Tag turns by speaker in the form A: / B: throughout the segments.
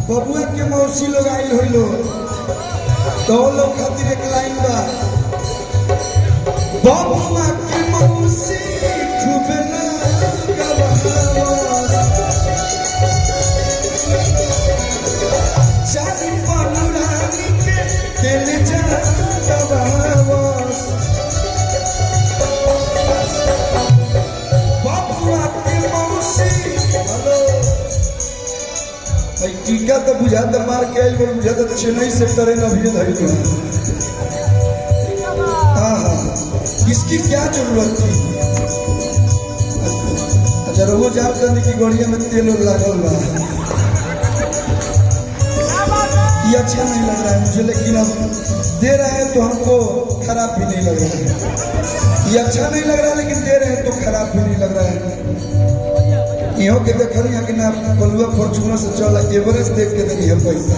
A: बबुआ के मौसी लोग आइल होइलो तो लोग खातिर एक लाइन बा। बबुआ के मौसी खूब चाची पनुरानी के दिल जवास। बबुआ के मौसी टीका तो बुझाता मार के आई बुझाता तो चेन्नई सेक्टर है अभी धरी तो। हाँ हाँ इसकी क्या जरूरत थी? अच्छा रोज जाप करने की गोड़िया में तेल लागल बा। ये अच्छा नहीं लग रहा है मुझे, लेकिन अब दे रहे हैं तो हमको खराब भी नहीं लग रहा है। ये अच्छा नहीं लग रहा है लेकिन दे रहे हैं तो खराब भी नहीं लग रहा है। इहो के देखनी कि ना बलुआ फॉर्चूनर से चल एवरेस्ट देख के देनी है पैसा।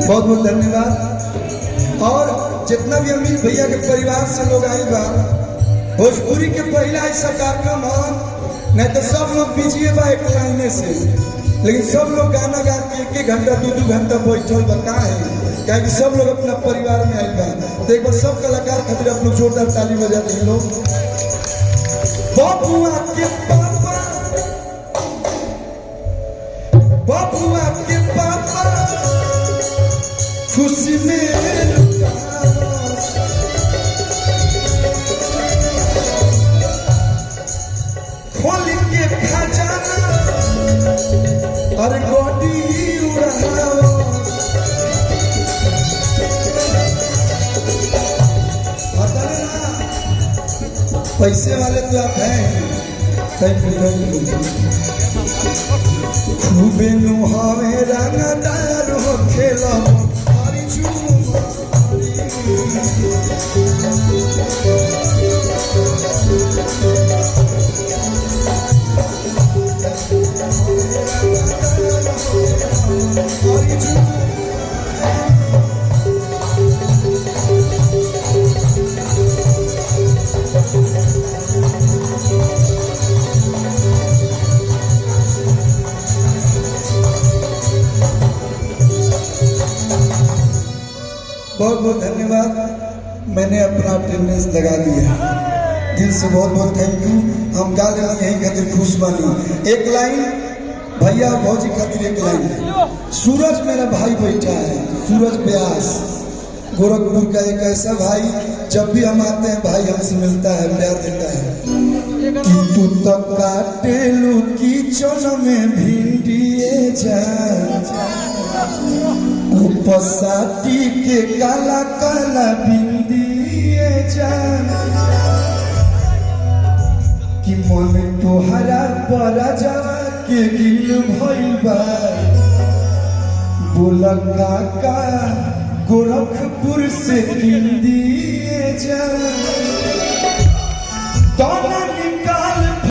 A: बहुत बहुत धन्यवाद। और जितना भी अमित भैया के परिवार से लोग आई बा, भोजपुरी के पहला ऐसा कार्यक्रम है, नहीं तो सब लोग बीजिए बा एक लाइने से, लेकिन सब लोग गाना गा के 1-1 घंटा 2-2 घंटा बैठल बा। का है क्या कि सब लोग अपना परिवार में आई बा। तो एक बार सब कलाकार खातिर आप लोग जोरदार ताली बजा दें लोग। बबुआ के पापा, बबुआ के पापा खुशी में खोल के खजाना और गोटी उड़ाओ। पैसे वाले तो आप हैं, खूबे नुहावे रंगदार हो खेला हरी बहुत बहुत धन्यवाद। मैंने अपना अटेंडेंस लगा दिया, दिल से बहुत बहुत थैंक यू। हम गा लेना यही खातिर खुश बानी। एक लाइन भैया भौजी खातिर एक लाइन। सूरज मेरा भाई बैठा है, सूरज व्यास गोरखपुर का एक ऐसा भाई, जब भी हम आते हैं भाई हमसे मिलता है, प्यार देता है। कि तू तो काटेलू किचन में भिंडिए जा, उपसाटी के काला काला बिंदिए जा, कि मन तोहरा पर जावा के गिल भइल बा। बोला काका गोरखपुर से किन दिए जा।